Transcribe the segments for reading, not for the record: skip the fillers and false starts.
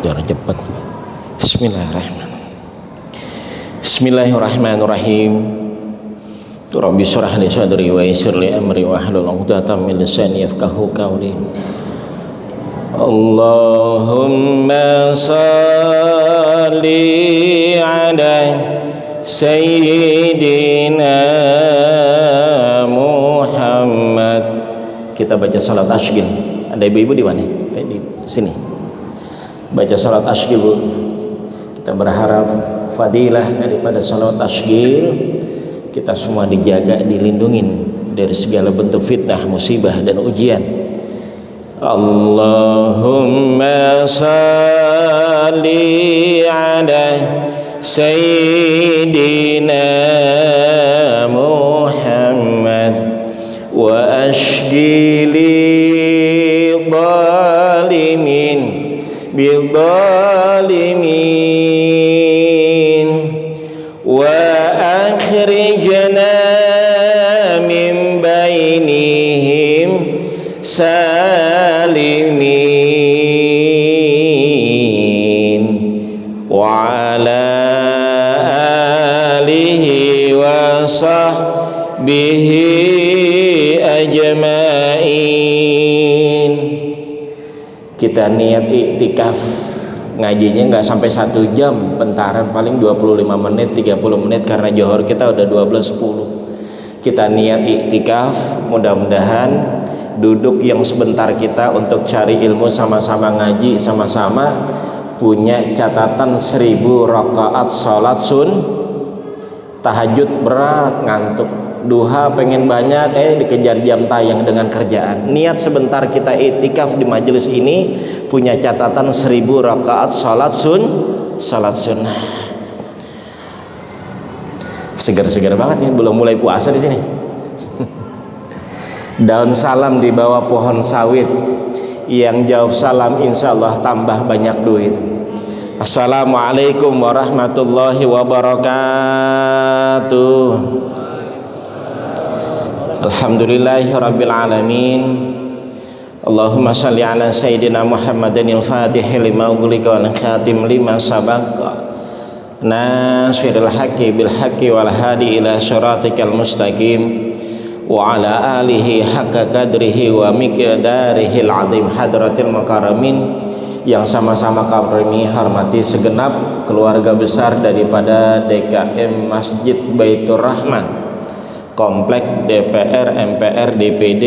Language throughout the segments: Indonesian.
Biar cepat. Bismillahirrahmanirrahim. Rabbi shrah li sadri wa yassir li amri wahlul 'uqdatam min lisani yafqahu qawli. Allahumma shalli ala sayyidina Muhammad. Kita baca salat tasygil. Ada ibu-ibu di mana? Di sini. Baca salat tasygil, Bu. Kita berharap fadilah daripada salat tasygil kita semua dijaga, dilindungin dari segala bentuk fitnah, musibah dan ujian. Allahumma salli ala sayyidina Muhammad wa ashghili zalimin bidzalimin wa akhrijna min bainihim salimin wa ala alihi wa sahbihi ajmain. Kita niat iktikaf, ngajinya nggak sampai 1 jam, bentaran paling 25 menit 30 menit karena johor kita udah 12.10. Kita niat iktikaf, mudah-mudahan duduk yang sebentar kita untuk cari ilmu sama-sama ngaji, sama-sama punya catatan 1000 rakaat salat tahajud berat, ngantuk, duha pengen banyak, dikejar jam tayang dengan kerjaan. Niat sebentar kita iktikaf di majelis ini punya catatan 1000 rakaat salat sunnah. Segar-segar banget ya, belum mulai puasa di sini. Daun salam di bawah pohon sawit, yang jawab salam insya Allah tambah banyak duit. Assalamualaikum warahmatullahi wabarakatuh. Alhamdulillahirabbil alamin. Allahumma shalli ala sayyidina Muhammadin al-Fatih lima ughliqa wal khatim lima sabaqa nasiril haqqi bil haqqi wal hadi ila siratikal mustaqim wa ala alihi haqqa qadrihi wa miqdarihil azim. Hadratil mukarramin yang sama-sama kami hormati segenap keluarga besar daripada DKM Masjid Baitur Rahman, Komplek DPR MPR DPD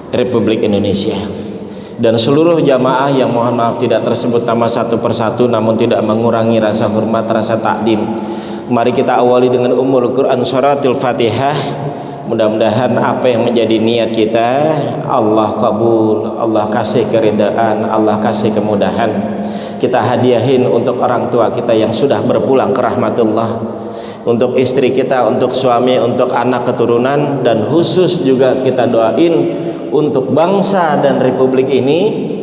Republik Indonesia, dan seluruh jamaah yang mohon maaf tidak tersebut nama satu persatu, namun tidak mengurangi rasa hormat, rasa takdim. Mari kita awali dengan Ummul Quran suratul Fatihah. Mudah-mudahan apa yang menjadi niat kita Allah kabul, Allah kasih keridaan, Allah kasih kemudahan. Kita hadiahin untuk orang tua kita yang sudah berpulang ke rahmatullah, untuk istri kita, untuk suami, untuk anak keturunan, dan khusus juga kita doain untuk bangsa dan republik ini.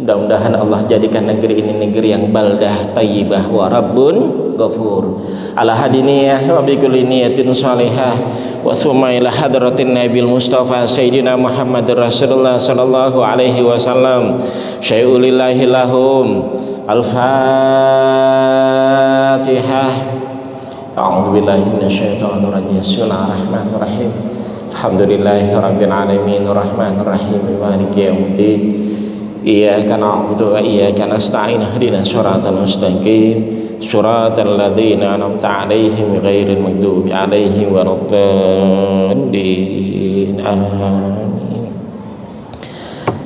Mudah-mudahan Allah jadikan negeri ini negeri yang baldah tayyibah wa rabbun ghafur. Ala hadiniyah wa bi kulli niyatin shalihah wa thumma ila hadratin nabil mustafa sayyidina Muhammadur Rasulullah sallallahu alaihi wasallam. Syai'ulillahi lahum. Al-Fatihah. A'udzubillahi minasyaitonir rajim. Bismillahirrahmanirrahim. Alhamdulillahirabbil alamin arrahmanir rahim maliki yaumiddin. Iyyaka na'budu wa iyyaka nasta'in. Ihdinas siratal mustaqim. Siratal ladzina an'amta 'alaihim ghairil maghdubi 'alaihim waladdallin. Amin.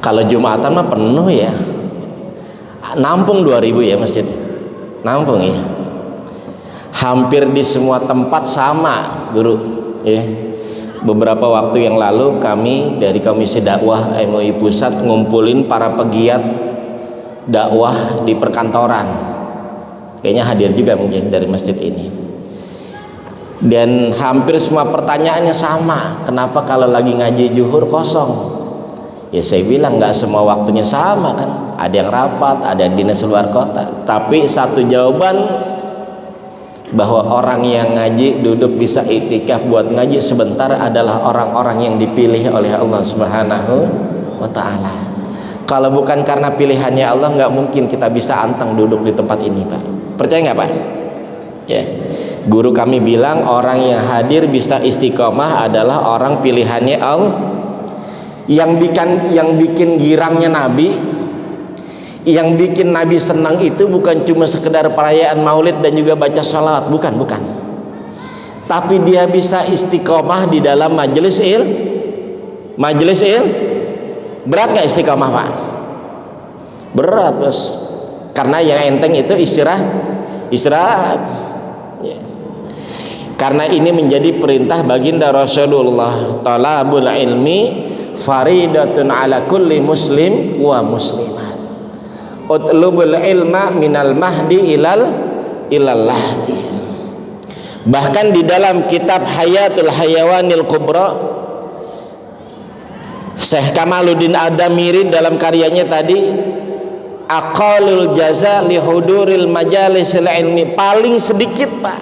Kalau Jumatan mah penuh ya. Nampung 2000 ya masjid. Nampung ya. Hampir di semua tempat sama, Guru, ya. Beberapa waktu yang lalu kami dari Komisi Dakwah MUI Pusat ngumpulin para pegiat dakwah di perkantoran. Kayaknya hadir juga mungkin dari masjid ini. Dan hampir semua pertanyaannya sama. Kenapa kalau lagi ngaji zuhur kosong? Ya saya bilang nggak semua waktunya sama kan. Ada yang rapat, ada yang dinas luar kota. Tapi satu jawaban, bahwa orang yang ngaji duduk bisa iktikaf buat ngaji sebentar adalah orang-orang yang dipilih oleh Allah Subhanahu wa ta'ala. Kalau bukan karena pilihannya Allah, nggak mungkin kita bisa anteng duduk di tempat ini, Pak. Percaya nggak, Pak? Ya. Guru kami bilang orang yang hadir bisa istiqomah adalah orang pilihannya Allah. Yang bikin girangnya Nabi, yang bikin Nabi senang itu bukan cuma sekedar perayaan Maulid dan juga baca sholawat, bukan. Tapi dia bisa istiqomah di dalam majelis berat nggak istiqomah, Pak? Berat, Bos. Karena yang enteng itu istirahat. Ya. Karena ini menjadi perintah baginda Rasulullah, talabul ilmi faridatun ala kulli muslim wa muslimat. Utlubul ilma minal mahdi ilal lahdi. Bahkan di dalam kitab Hayatul Hayawanil Kubra, Syekh Kamaluddin Adamiri dalam karyanya tadi, aqalul jaza li huduril majalisil ilmi, paling sedikit, Pak,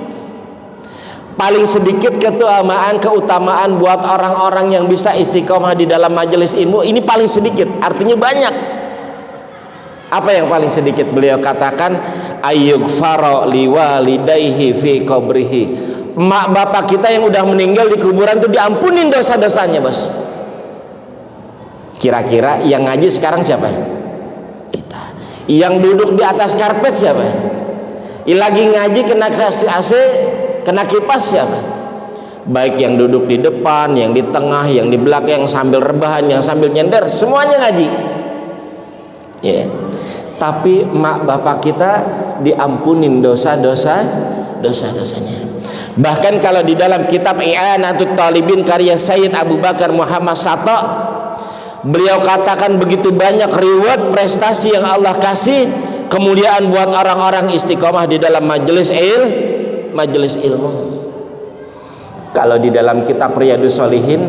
paling sedikit keutamaan buat orang-orang yang bisa istiqomah di dalam majelis ilmu ini paling sedikit, artinya banyak. Apa yang paling sedikit? Beliau katakan ayyughfara liwalidayhi fi qabrihi, mak bapak kita yang udah meninggal di kuburan tuh diampunin dosa-dosanya, Bos. Kira-kira yang ngaji sekarang siapa? Kita. Yang duduk di atas karpet siapa? Yang lagi ngaji kena AC, kena kipas siapa? Baik yang duduk di depan, yang di tengah, yang di belakang, yang sambil rebahan, yang sambil nyender, semuanya ngaji. Ya. Tapi mak bapak kita diampunin dosa-dosanya. Bahkan kalau di dalam kitab I'anatut Talibin karya Sayyid Abu Bakar Muhammad Sato, beliau katakan begitu banyak reward prestasi yang Allah kasih, kemuliaan buat orang-orang istiqomah di dalam majelis ilmu. Kalau di dalam kitab Riyadhus Shalihin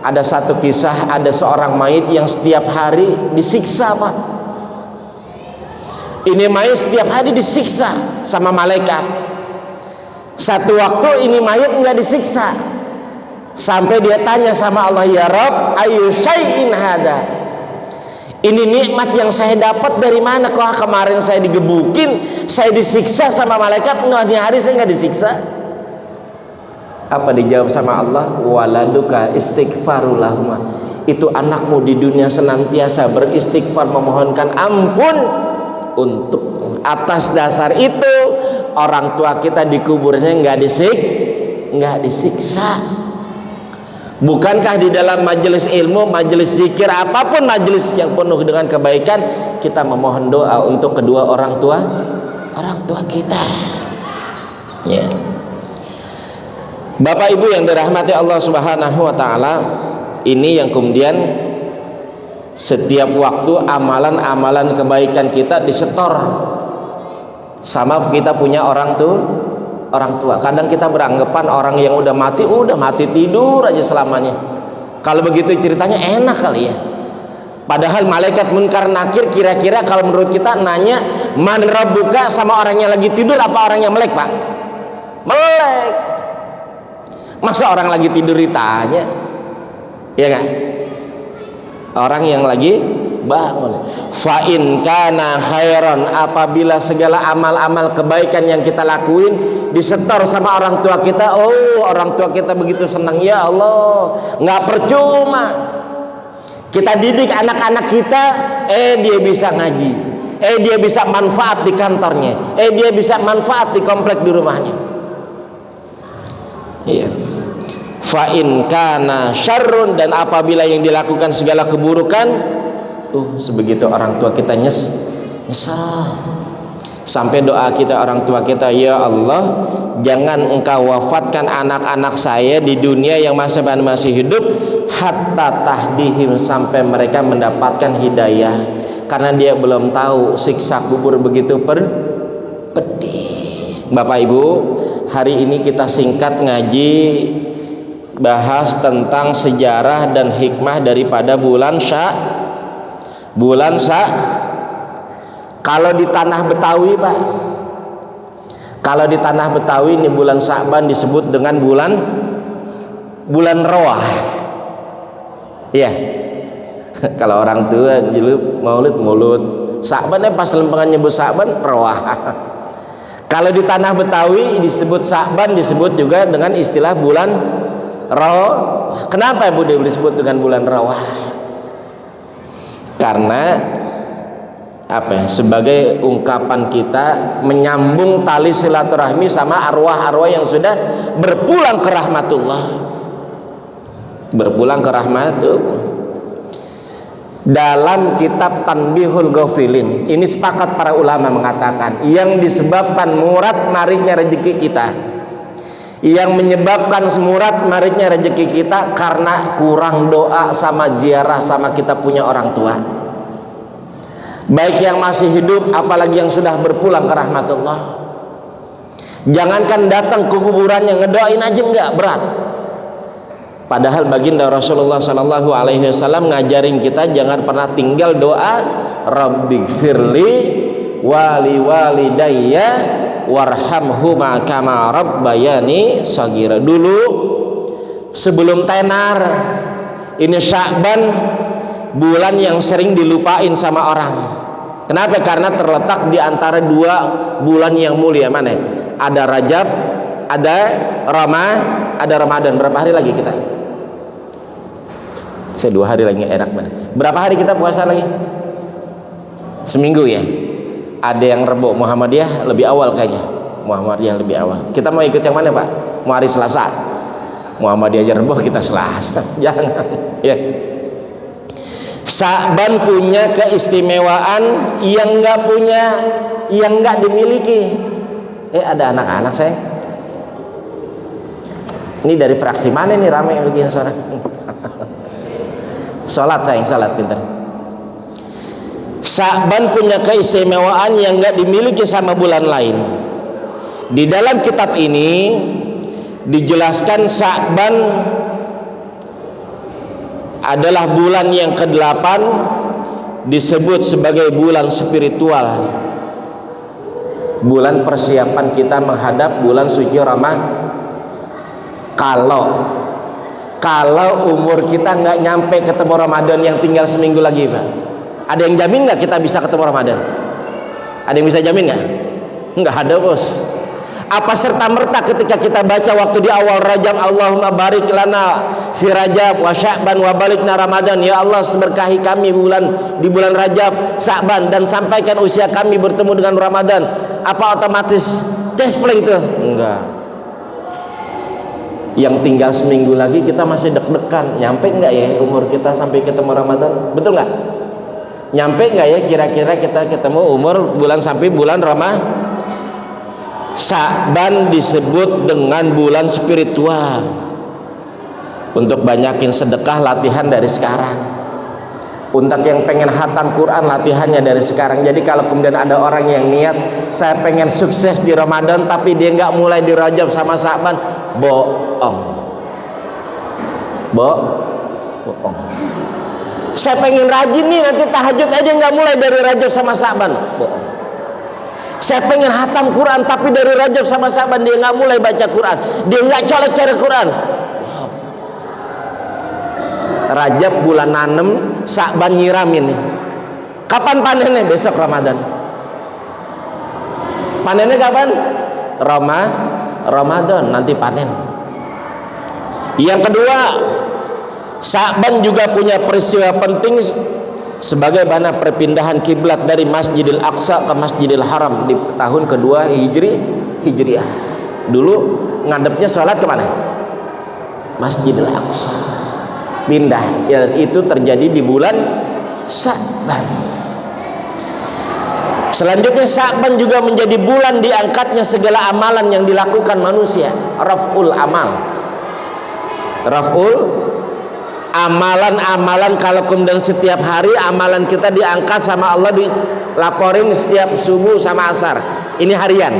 ada satu kisah, ada seorang mayit yang setiap hari disiksa, Pak. Ini mayit setiap hari disiksa sama malaikat. Satu waktu ini mayit nggak disiksa, sampai dia tanya sama Allah, ya Rabb, ayu syai'in hada, ini nikmat yang saya dapat dari mana? Kok kemarin saya digebukin, saya disiksa sama malaikat, ini hari saya nggak disiksa. Apa dijawab sama Allah? Waladuka istighfarulahumma, itu anakmu di dunia senantiasa beristighfar, memohonkan ampun untuk. Atas dasar itu orang tua kita di kuburnya nggak disiksa. Bukankah di dalam majelis ilmu, majelis zikir, apapun majelis yang penuh dengan kebaikan, kita memohon doa untuk kedua orang tua kita. Ya. Bapak Ibu yang dirahmati Allah Subhanahu wa taala, ini yang kemudian setiap waktu amalan-amalan kebaikan kita disetor sama kita punya orang tua. Kadang kita beranggapan orang yang udah mati tidur aja selamanya. Kalau begitu ceritanya enak kali ya. Padahal malaikat munkar nakir kira-kira kalau menurut kita nanya man rabbuka sama orang yang lagi tidur apa orang yang melek, Pak? Melek. Masa orang lagi tidur ditanya? Ya nggak? Orang yang lagi bangun. Fa in kana khairan, apabila segala amal-amal kebaikan yang kita lakuin disetor sama orang tua kita, oh orang tua kita begitu senang, ya Allah, nggak percuma kita didik anak-anak kita, dia bisa ngaji, dia bisa manfaat di kantornya, dia bisa manfaat di komplek di rumahnya. Iya. Fa in kana syarrun, dan apabila yang dilakukan segala keburukan, sebegitu orang tua kita nyesal. Sampai doa kita orang tua kita, ya Allah, jangan engkau wafatkan anak-anak saya di dunia yang masih hidup, hatta tahdihim, sampai mereka mendapatkan hidayah, karena dia belum tahu siksa kubur begitu pedih. Bapak Ibu, hari ini kita singkat ngaji bahas tentang sejarah dan hikmah daripada bulan kalau di tanah Betawi, Pak, kalau di tanah Betawi ini bulan Sya'ban disebut dengan bulan Roah. Iya. Kalau orang tua dulu maulid mulut, Sa'ban pas lempengan nyebut Sa'ban rawah. Kalau di tanah Betawi disebut Sa'ban disebut juga dengan istilah bulan rawah. Kenapa Ibu disebut dengan bulan rawah? Karena sebagai ungkapan kita menyambung tali silaturahmi sama arwah-arwah yang sudah berpulang ke rahmatullah. Berpulang ke rahmatullah. Dalam kitab Tanbihul Ghafilin ini sepakat para ulama mengatakan yang disebabkan murad mariknya rezeki kita, yang menyebabkan semurat mariknya rezeki kita karena kurang doa sama ziarah sama kita punya orang tua, baik yang masih hidup apalagi yang sudah berpulang ke rahmatullah. Jangankan datang ke kuburannya, ngedoain aja enggak, berat. Padahal baginda Rasulullah Sallallahu Alaihi Wasallam ngajarin kita jangan pernah tinggal doa Rabbighfirli wali walidayya warhamhuma kama rabbayani shaghira. Dulu sebelum tenar, ini Sya'ban, bulan yang sering dilupain sama orang. Kenapa? Karena terletak di antara dua bulan yang mulia. Mana? Ada Rajab, ada Ramadan. Berapa hari lagi kita? Saya 2 hari lagi enak mana? Berapa hari kita puasa lagi? Seminggu ya. Ada yang Rebo, Muhammadiyah lebih awal kayaknya. Muhammadiyah lebih awal. Kita mau ikut yang mana Pak? Mau hari Selasa? Muhammadiyah aja Rebo, kita Selasa. Jangan ya. Sya'ban punya keistimewaan yang nggak dimiliki. Ada anak-anak saya. Ini dari fraksi mana nih ramai begini seorang? Salat pintar. Sya'ban punya keistimewaan yang nggak dimiliki sama bulan lain. Di dalam kitab ini dijelaskan Sya'ban adalah bulan yang ke-8, disebut sebagai bulan spiritual, bulan persiapan kita menghadap bulan suci Ramadan. Kalau umur kita nggak nyampe ketemu Ramadan yang tinggal seminggu lagi Pak, ada yang jamin nggak kita bisa ketemu Ramadan? Ada yang bisa jamin nggak? Nggak ada bos. Apa serta merta ketika kita baca waktu di awal Rajab, Allahumma barik lana fi Rajab wa Sya'ban wa balikna Ramadan, ya Allah berkahi kami di bulan Rajab, Sya'ban, dan sampaikan usia kami bertemu dengan Ramadan. Apa otomatis cespleng tuh? Enggak. Yang tinggal seminggu lagi kita masih deg-degan, nyampe nggak ya umur kita sampai ketemu Ramadan? Betul nggak? Nyampe nggak ya kira-kira kita ketemu umur bulan sampai bulan Ramadan? Sya'ban disebut dengan bulan spiritual. Untuk banyakin sedekah, latihan dari sekarang. Untuk yang pengen hatam Quran, latihannya dari sekarang. Jadi kalau kemudian ada orang yang niat saya pengen sukses di Ramadan tapi dia nggak mulai di Rajab sama Sya'ban, bohong. Saya pengen rajin nih nanti tahajud aja nggak mulai dari Rajab sama Sya'ban, bohong. Saya pengen hatam Quran tapi dari Rajab sama Sya'ban dia nggak mulai baca Quran, dia nggak colek cara Quran. Rajab bulan nanem, Sya'ban nyiramin. Kapan panennya? Besok Ramadan. Panennya kapan? Ramadan nanti panen. Yang kedua, Sya'ban juga punya peristiwa penting sebagai mana perpindahan kiblat dari Masjidil Aqsa ke Masjidil Haram di tahun kedua Hijriah. Dulu ngadepnya sholat kemana? Masjidil Aqsa. Pindah, dan itu terjadi di bulan Sya'ban. Selanjutnya Sya'ban juga menjadi bulan diangkatnya segala amalan yang dilakukan manusia. Raf'ul amal. Amalan-amalan kalau kemudian setiap hari amalan kita diangkat sama Allah, dilaporin setiap subuh sama asar. Ini harian.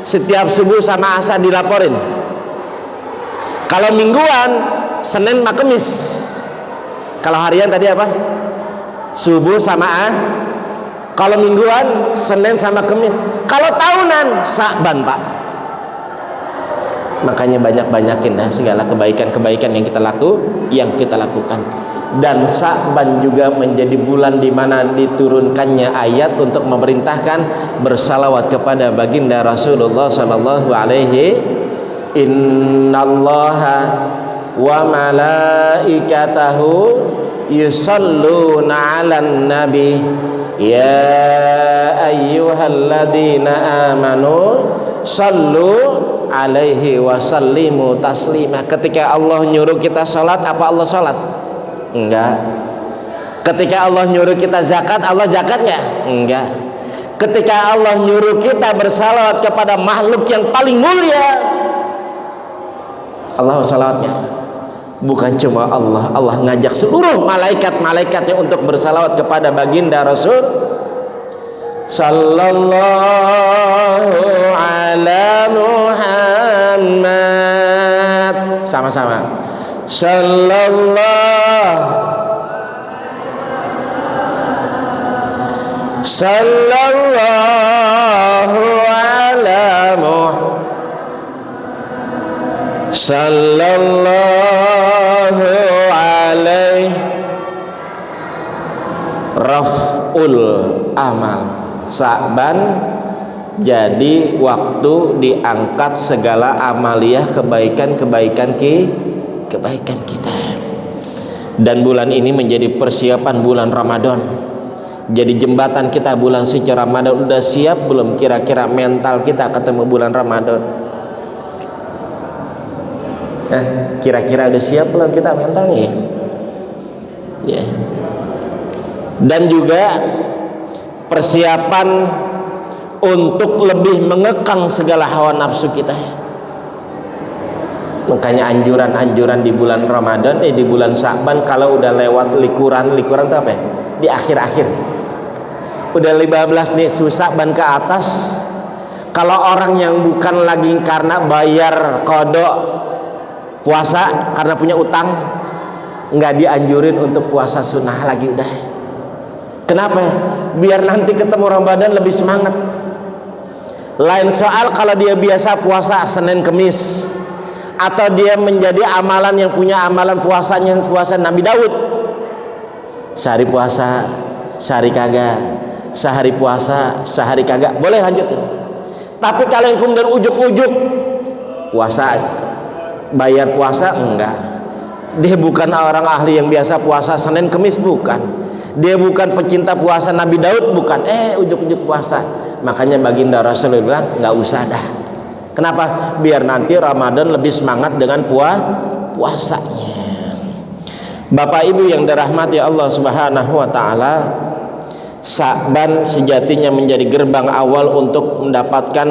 Setiap subuh sama asar dilaporin. Kalau mingguan Senin sama Kamis. Kalau harian tadi apa? Subuh sama Kalau mingguan Senin sama Kamis. Kalau tahunan Sya'ban Pak. Makanya banyak-banyakin segala kebaikan-kebaikan yang kita lakukan. Dan Sa'ban juga menjadi bulan di mana diturunkannya ayat untuk memerintahkan bersalawat kepada baginda Rasulullah sallallahu alaihi. Innallaha wa malaikatahu yusalluna 'alan nabi ya ayyuhalladzina amanu sallu alaihi wa sallimu taslima. Ketika Allah nyuruh kita salat, apa Allah salat? Enggak. Ketika Allah nyuruh kita zakat, Allah zakat enggak? Enggak. Ketika Allah nyuruh kita bersalawat kepada makhluk yang paling mulia, Allah salawatnya. Bukan cuma Allah, Allah ngajak seluruh malaikat-malaikatnya untuk bersalawat kepada baginda Rasul sallallahu ala Muhammad. Sama-sama. Sallallahu ala Muhammad. Sallallahu alaihi raf'ul amal. Sa'ban jadi waktu diangkat segala amaliyah kebaikan kita. Dan bulan ini menjadi persiapan bulan Ramadan. Jadi jembatan kita bulan suci Ramadan. Udah siap belum kira-kira mental kita ketemu bulan Ramadan? Kira-kira udah siap belum kita mentalnya? Ya. Dan juga persiapan untuk lebih mengekang segala hawa nafsu kita. Makanya anjuran-anjuran di bulan Ramadan, di bulan Sa'ban, kalau udah lewat likuran itu apa ya? Di akhir-akhir. Udah 15 nih Sa'ban ke atas, kalau orang yang bukan lagi karena bayar kodok puasa karena punya utang, nggak dianjurin untuk puasa sunnah lagi udah. Kenapa? Biar nanti ketemu Ramadan lebih semangat. Lain soal kalau dia biasa puasa Senin Kemis, atau dia menjadi amalan yang punya amalan puasanya puasa Nabi Daud, sehari puasa sehari kagak, sehari puasa sehari kagak, boleh lanjutin. Tapi kalau yang kemudian ujuk-ujuk puasa bayar puasa, enggak, dia bukan orang ahli yang biasa puasa Senin Kemis, bukan, dia bukan pecinta puasa Nabi Daud, bukan, ujuk-ujuk puasa. Makanya baginda Rasulullah bilang nggak usah dah. Kenapa? Biar nanti Ramadan lebih semangat dengan puasanya. Bapak Ibu yang dirahmati Allah Subhanahu wa taala, Sa'ban sejatinya menjadi gerbang awal untuk mendapatkan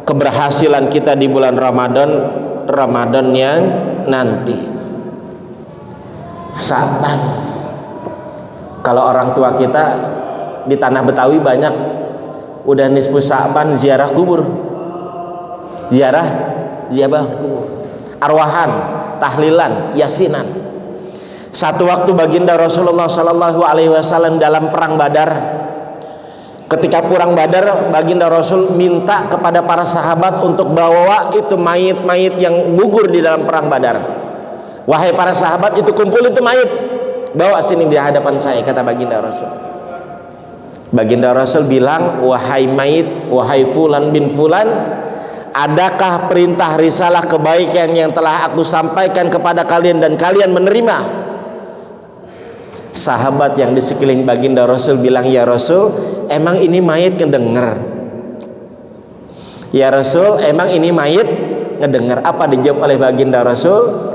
keberhasilan kita di bulan Ramadan yang nanti. Sa'ban. Kalau orang tua kita di tanah Betawi banyak udah nisfu Sa'ban ziarah kubur. Ziarah kubur. Arwahan, tahlilan, yasinan. Satu waktu baginda Rasulullah sallallahu alaihi wasallam dalam perang Badar. Ketika perang Badar, baginda Rasul minta kepada para sahabat untuk bawa itu mayit-mayit yang gugur di dalam perang Badar. Wahai para sahabat, itu kumpul itu mayit, bawa sini di hadapan saya, kata baginda Rasul. Baginda Rasul bilang, wahai mayit, wahai fulan bin fulan, adakah perintah risalah kebaikan yang telah aku sampaikan kepada kalian dan kalian menerima? Sahabat yang di sekeliling baginda Rasul bilang, ya Rasul, emang ini mayit ngedenger? Ya Rasul, emang ini mayit ngedenger? Apa dijawab oleh baginda Rasul?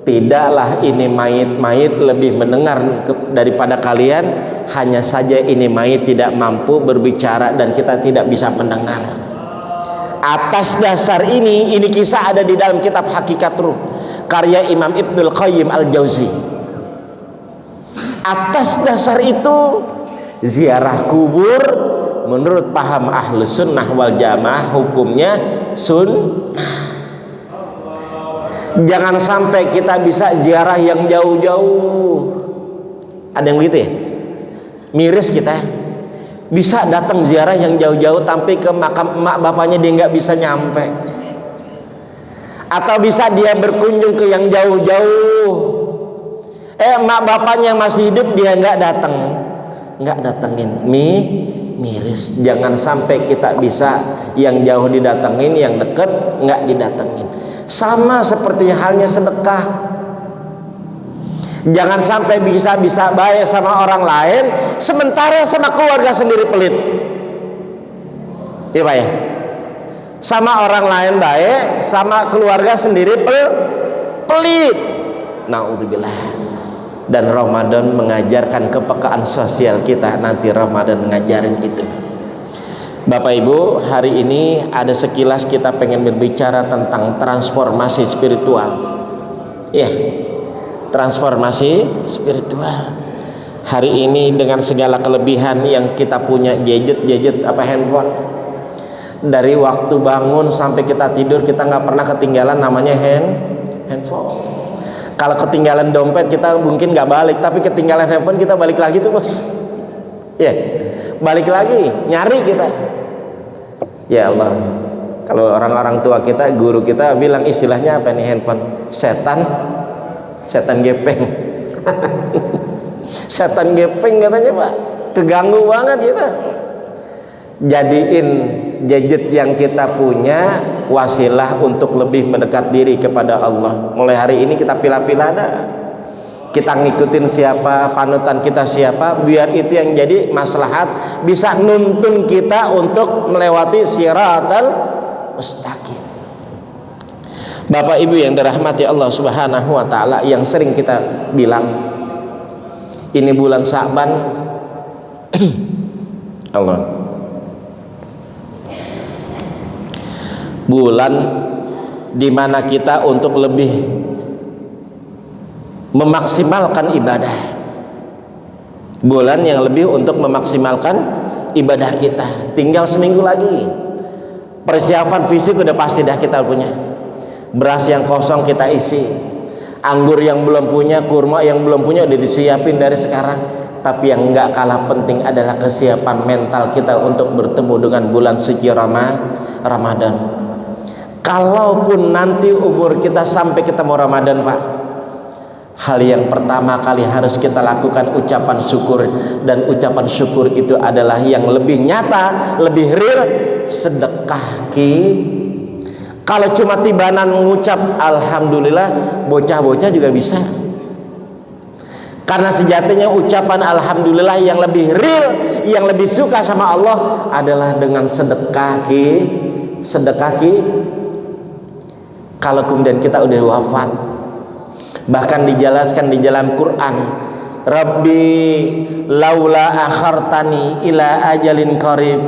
Tidaklah ini mayit lebih mendengar daripada kalian, hanya saja ini mayit tidak mampu berbicara dan kita tidak bisa mendengar. Atas dasar ini kisah ada di dalam kitab Hakikat Ruh karya Imam Ibnul Qayyim Al-Jauzi. Atas dasar itu ziarah kubur menurut paham Ahlus Sunnah wal Jamaah hukumnya sunnah. Jangan sampai kita bisa ziarah yang jauh-jauh. Ada yang begitu ya? Miris kita bisa datang ziarah yang jauh-jauh, tapi ke makam emak bapaknya dia nggak bisa nyampe. Atau bisa dia berkunjung ke yang jauh-jauh, Mak bapaknya yang masih hidup dia nggak datengin, miris. Jangan sampai kita bisa yang jauh didatengin, yang deket nggak didatengin. Sama seperti halnya sedekah. Jangan sampai bisa baik sama orang lain, sementara sama keluarga sendiri pelit. Iya Pak ya? Sama orang lain baik, sama keluarga sendiri pelit. Naudzubillah. Dan Ramadan mengajarkan kepekaan sosial kita. Nanti Ramadan ngajarin itu. Bapak Ibu, hari ini ada sekilas kita pengen berbicara tentang transformasi spiritual. Ya, transformasi spiritual. Hari ini dengan segala kelebihan yang kita punya, gadget handphone. Dari waktu bangun sampai kita tidur, kita nggak pernah ketinggalan namanya handphone. Kalau ketinggalan dompet kita mungkin nggak balik, tapi ketinggalan handphone kita balik lagi tuh bos. Ya, balik lagi, nyari kita. Ya Allah, kalau orang-orang tua kita, guru kita bilang istilahnya apa nih handphone? Setan gepeng. Setan gepeng katanya Pak, keganggu banget kita. Jadiin gadget yang kita punya wasilah untuk lebih mendekat diri kepada Allah. Mulai hari ini kita pilah-pilah dah. Kita ngikutin siapa, panutan kita siapa, biar itu yang jadi maslahat, bisa nuntun kita untuk melewati siratal mustaqim. Bapak Ibu yang dirahmati Allah Subhanahu wa taala, yang sering kita bilang ini bulan Sya'ban Allah, bulan dimana kita untuk lebih memaksimalkan ibadah, bulan yang lebih untuk memaksimalkan ibadah kita. Tinggal seminggu lagi, persiapan fisik udah pasti dah kita punya. Beras yang kosong kita isi, anggur yang belum punya, kurma yang belum punya udah disiapin dari sekarang. Tapi yang enggak kalah penting adalah kesiapan mental kita untuk bertemu dengan bulan suci Ramadan. Kalaupun nanti umur kita sampai ketemu Ramadan Pak, hal yang pertama kali harus kita lakukan ucapan syukur. Dan ucapan syukur itu adalah yang lebih nyata, lebih real, sedekah Kalau cuma tibanan mengucap alhamdulillah, bocah-bocah juga bisa. Karena sejatinya ucapan alhamdulillah yang lebih real, yang lebih suka sama Allah adalah dengan sedekah Kalau kemudian kita udah wafat, bahkan dijelaskan di dalam Quran, Rabbi laula akhartani ila ajalin qarib.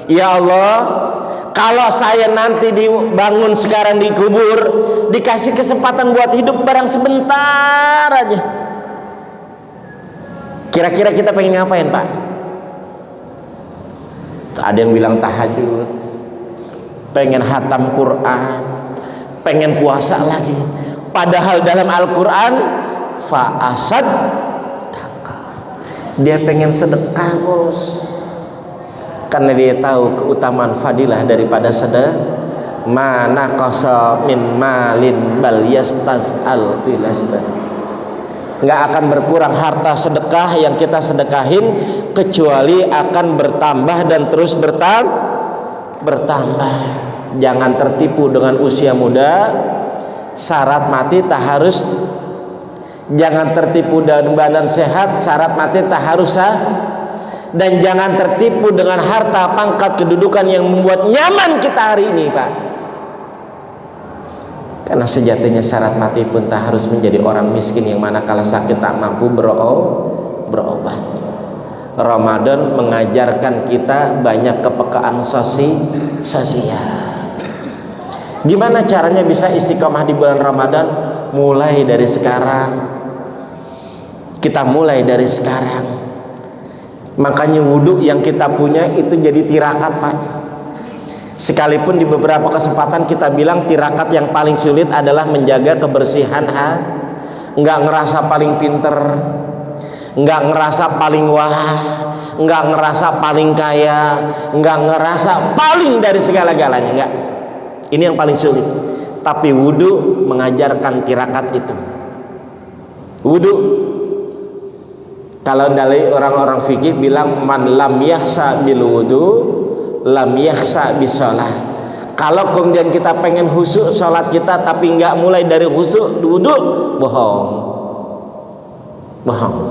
Ya Allah, kalau saya nanti dibangun sekarang dikubur, dikasih kesempatan buat hidup barang sebentar aja, kira-kira kita pengen ngapain Pak? Ada yang bilang tahajud, pengen hatam Quran, pengen puasa lagi. Padahal dalam Al-Quran fa'asad, dia pengen sedekah bos, karena dia tahu keutamaan fadilah daripada sedekah. Mana qasa min malin bal yastaz'al bilasbah. Nggak akan berkurang harta sedekah yang kita sedekahin, kecuali akan bertambah dan terus bertambah. Jangan tertipu dengan usia muda, syarat mati tak harus. Jangan tertipu dengan badan sehat, syarat mati tak harus sah. Dan jangan tertipu dengan harta, pangkat, kedudukan yang membuat nyaman kita hari ini Pak. Karena sejatinya syarat mati pun tak harus menjadi orang miskin yang manakala sakit tak mampu berobat. Ramadan mengajarkan kita banyak kepekaan sosial. Gimana caranya bisa istiqomah di bulan Ramadan? Mulai dari sekarang. Kita mulai dari sekarang. Makanya wudhu yang kita punya itu jadi tirakat Pak. Sekalipun di beberapa kesempatan kita bilang tirakat yang paling sulit adalah menjaga kebersihan nggak ngerasa paling pinter, nggak ngerasa paling wah, nggak ngerasa paling kaya, nggak ngerasa paling dari segala-galanya, nggak. Ini yang paling sulit. Tapi wudhu mengajarkan tirakat itu. Wudu, kalau dari orang-orang fikih bilang man lam yahsa bil wudu lam yahsa bis shalah. Kalau kemudian kita pengen khusyuk sholat kita tapi nggak mulai dari khusyuk wudu, bohong.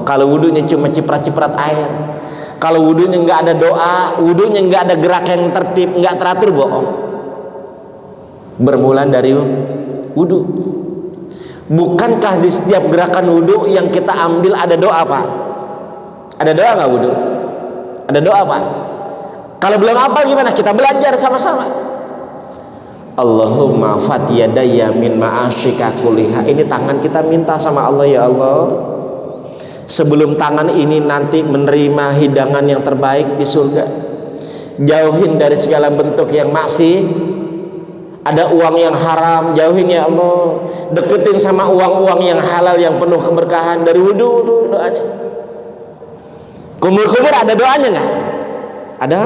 Kalau wudunya cuma ciprat-ciprat air, kalau wudunya nggak ada doa, wudunya nggak ada gerak yang tertib, nggak teratur, bohong. Bermula dari wudu. Bukankah di setiap gerakan wudu yang kita ambil ada doa, Pak? Ada doa nggak wudu? Ada doa, Pak? Kalau belum apa gimana? Kita belajar sama-sama. Allahumma fatiyadaya min ma'asyika kuliha. Ini tangan kita minta sama Allah, ya Allah, sebelum tangan ini nanti menerima hidangan yang terbaik di surga, jauhin dari segala bentuk yang maksi. Ada uang yang haram, jauhin ya Allah. Deketin sama uang-uang yang halal yang penuh keberkahan. Dari wudu doanya. Kumur-kumur ada doanya nggak? Ada.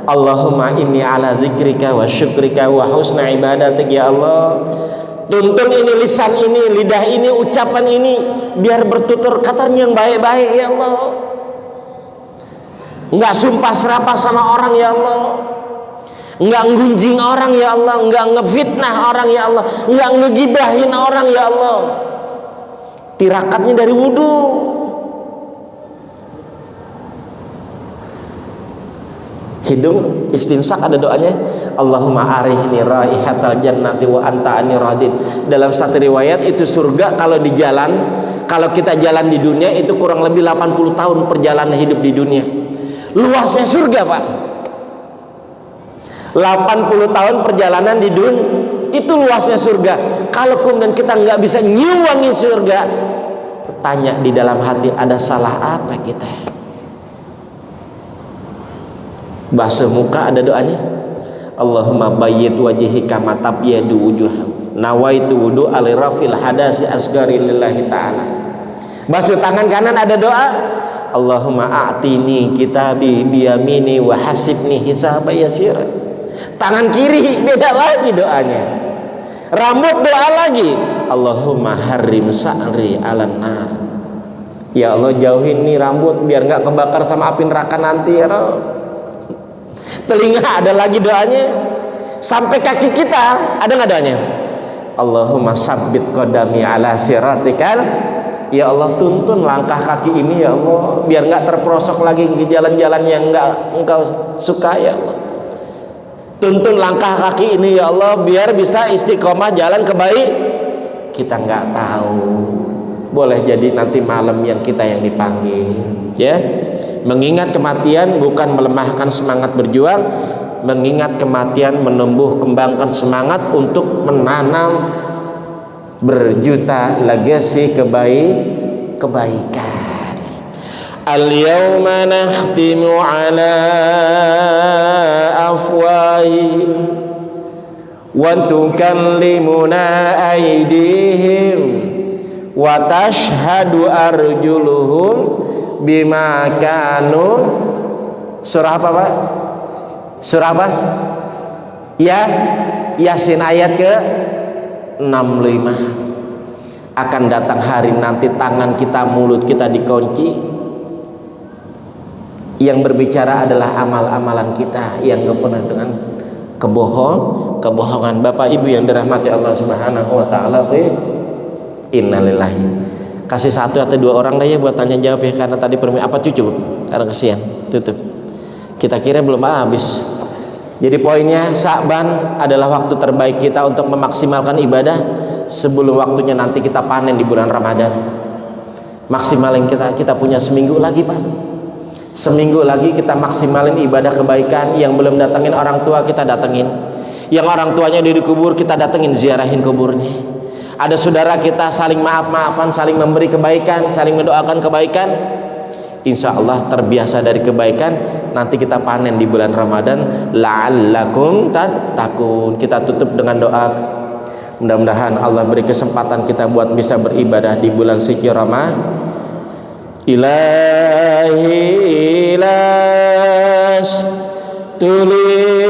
Allahumma inni ala dzikrika wa syukrika wa husna ibadatik, ya Allah. Tuntun ini lisan ini, lidah ini, ucapan ini biar bertutur kata yang baik-baik, ya Allah. Nggak sumpah serapah sama orang, ya Allah. Nggak ngunjing orang, ya Allah. Nggak ngefitnah orang, ya Allah. Nggak ngegibahin orang, ya Allah. Tirakatnya dari wudu. Hidung istinsak ada doanya, Allahumma arihni raihatal jannati wa anta anni radin. Dalam satu riwayat itu surga kalau di jalan, kalau kita jalan di dunia itu kurang lebih 80 tahun perjalanan hidup di dunia. Luasnya surga, Pak. 80 tahun perjalanan di dunia itu luasnya surga. Kalau kemudian kita nggak bisa nyiwangi surga, tanya di dalam hati, ada salah apa kita? Basuh muka ada doanya, Allahumma bayyid wajhi kama tabyadu wujuh, nawaitu wudu alirafil hadasi asgari lillahi ta'ala. Basuh tangan kanan ada doa, Allahumma a'tini kitabi biyamini wa hasibni hisaba yasira. Tangan kiri beda lagi doanya. Rambut doa lagi, Allahumma harim sa'ri alan nar. Ya Allah, jauhin nih rambut biar nggak kebakar sama api neraka nanti, ya Allah. Telinga ada lagi doanya. Sampai kaki kita ada nggak doanya? Allahumma sabbit qadami ala siratikal. Ya Allah, tuntun langkah kaki ini, ya Allah, biar nggak terperosok lagi ke jalan-jalan yang nggak Engkau suka, ya Allah. Tuntun langkah kaki ini, ya Allah, biar bisa istiqomah jalan kebaik. Kita nggak tahu, boleh jadi nanti malam yang kita yang dipanggil, ya. Mengingat kematian bukan melemahkan semangat berjuang. Mengingat kematian menumbuh kembangkan semangat untuk menanam berjuta legasi kebaikan. Al-yawma nakhtimu ala afwahi wa tukallimuna aydihim wa tashhadu arjuluhum bima kanu. Surah apa, Pak? Surah apa? Ya, Yasin ayat ke 65. Akan datang hari nanti tangan kita, mulut kita dikunci. Yang berbicara adalah amal-amalan kita yang penuh dengan kebohongan. Bapak Ibu yang dirahmati Allah Subhanahu wa taala, innalillahi. Kasih satu atau dua orang deh ya buat tanya jawab ya, karena tadi apa cucu? Karena kesian. Tutup. Kita kira belum habis. Jadi poinnya, Sya'ban adalah waktu terbaik kita untuk memaksimalkan ibadah sebelum waktunya nanti kita panen di bulan Ramadan. Maksimalin kita punya seminggu lagi, Pak. Seminggu lagi kita maksimalin ibadah kebaikan. Yang belum datangin orang tua kita datengin. Yang orang tuanya udah dikubur kita datengin, ziarahin kuburnya. Ada saudara kita saling maaf-maafan, saling memberi kebaikan, saling mendoakan kebaikan. Insya Allah terbiasa dari kebaikan, nanti kita panen di bulan Ramadan. La'allakum tattaqun. Kita tutup dengan doa. Mudah-mudahan Allah beri kesempatan kita buat bisa beribadah di bulan suci Ramadan. Ilahi ilas tulis